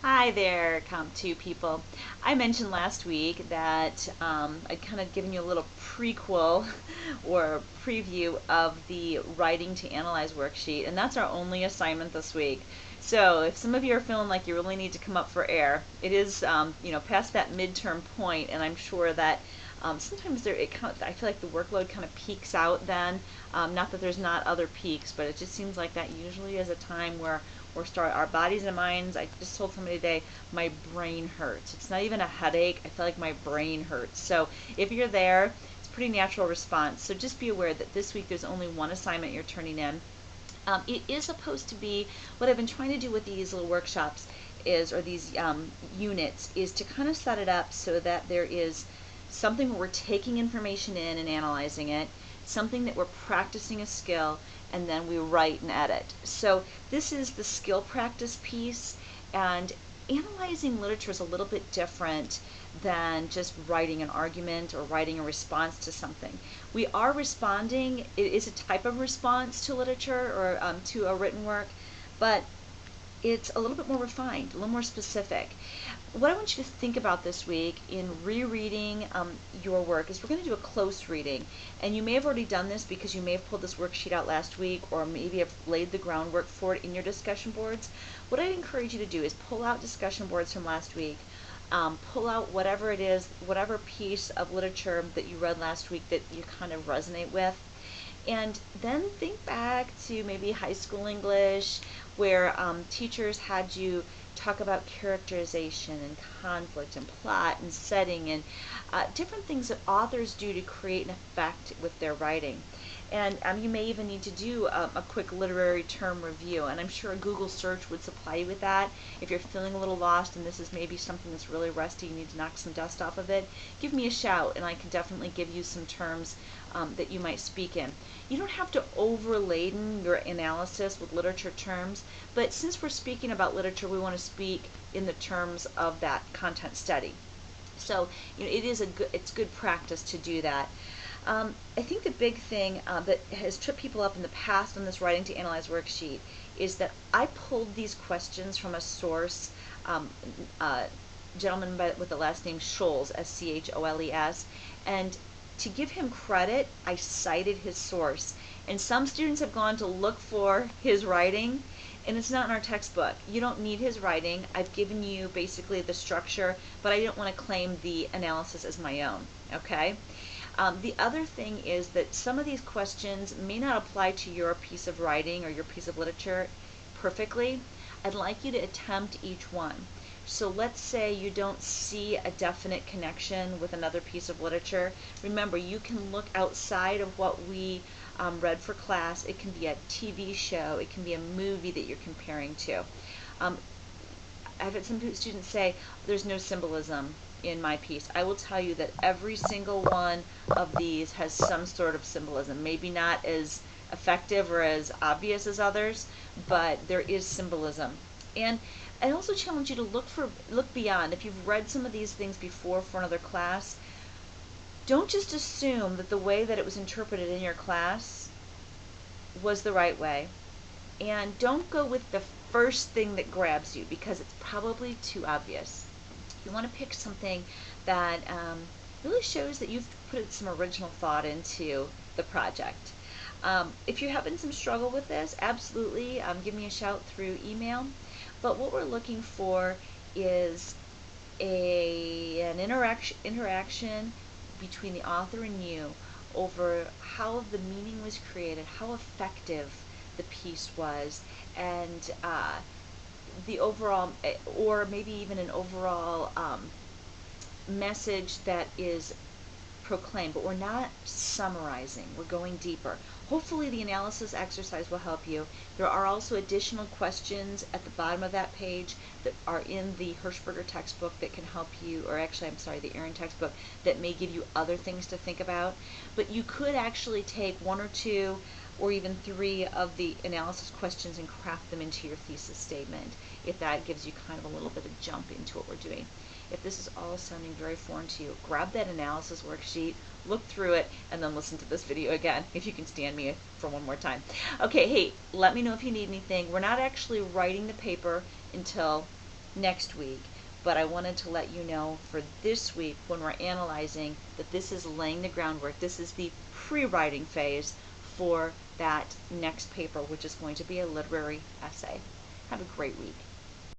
Hi there, Comp2 people. I mentioned last week that I'd kind of given you a little prequel or preview of the Writing to Analyze worksheet, and that's our only assignment this week. So if some of you are feeling like you really need to come up for air, it is past that midterm point, and I'm sure that sometimes I feel like the workload kind of peaks out then. Not that there's not other peaks, but it just seems like that usually is a time where our bodies and minds. I just told somebody today, my brain hurts. It's not even a headache. I feel like my brain hurts. So if you're there, it's a pretty natural response. So just be aware that this week there's only one assignment you're turning in. It is supposed to be, what I've been trying to do with these little workshops or these units, is to kind of set it up so that there is something where we're taking information in and analyzing it, something that we're practicing a skill, and then we write and edit. So this is the skill practice piece, and analyzing literature is a little bit different than just writing an argument or writing a response to something. We are responding, it is a type of response to literature or to a written work, but it's a little bit more refined, a little more specific. What I want you to think about this week in rereading your work is we're going to do a close reading. And you may have already done this because you may have pulled this worksheet out last week, or maybe have laid the groundwork for it in your discussion boards. What I'd encourage you to do is pull out discussion boards from last week. Pull out whatever it is, whatever piece of literature that you read last week that you kind of resonate with. And then think back to maybe high school English, where teachers had you talk about characterization and conflict and plot and setting and different things that authors do to create an effect with their writing. And you may even need to do a quick literary term review, and I'm sure a Google search would supply you with that. If you're feeling a little lost and this is maybe something that's really rusty, you need to knock some dust off of it, give me a shout and I can definitely give you some terms that you might speak in. You don't have to overladen your analysis with literature terms, but since we're speaking about literature, we want to speak in the terms of that content study. So it's good practice to do that. I think the big thing that has tripped people up in the past on this Writing to Analyze worksheet is that I pulled these questions from a source, a gentleman with the last name Scholes, S-C-H-O-L-E-S, and to give him credit, I cited his source. And some students have gone to look for his writing, and it's not in our textbook. You don't need his writing. I've given you basically the structure, but I don't want to claim the analysis as my own, okay? The other thing is that some of these questions may not apply to your piece of writing or your piece of literature perfectly. I'd like you to attempt each one. So let's say you don't see a definite connection with another piece of literature. Remember, you can look outside of what we read for class. It can be a TV show. It can be a movie that you're comparing to. I've had some students say, there's no symbolism in my piece. I will tell you that every single one of these has some sort of symbolism. Maybe not as effective or as obvious as others, but there is symbolism. And I also challenge you to look beyond. If you've read some of these things before for another class, don't just assume that the way that it was interpreted in your class was the right way. And don't go with the first thing that grabs you because it's probably too obvious. You want to pick something that really shows that you've put some original thought into the project. If you're having some struggle with this, absolutely give me a shout through email. But what we're looking for is an interaction between the author and you over how the meaning was created, how effective the piece was, and the overall, or maybe even an overall message that is proclaimed, but we're not summarizing, we're going deeper. Hopefully the analysis exercise will help you. There are also additional questions at the bottom of that page that are in the Hirschberger textbook that can help you, or actually I'm sorry, the Aaron textbook, that may give you other things to think about. But you could actually take one or two or even three of the analysis questions and craft them into your thesis statement, if that gives you kind of a little bit of jump into what we're doing. If this is all sounding very foreign to you, grab that analysis worksheet, look through it, and then listen to this video again, if you can stand me for one more time. Okay, hey, let me know if you need anything. We're not actually writing the paper until next week. But I wanted to let you know for this week, when we're analyzing, that this is laying the groundwork. This is the pre-writing phase for that next paper, which is going to be a literary essay. Have a great week.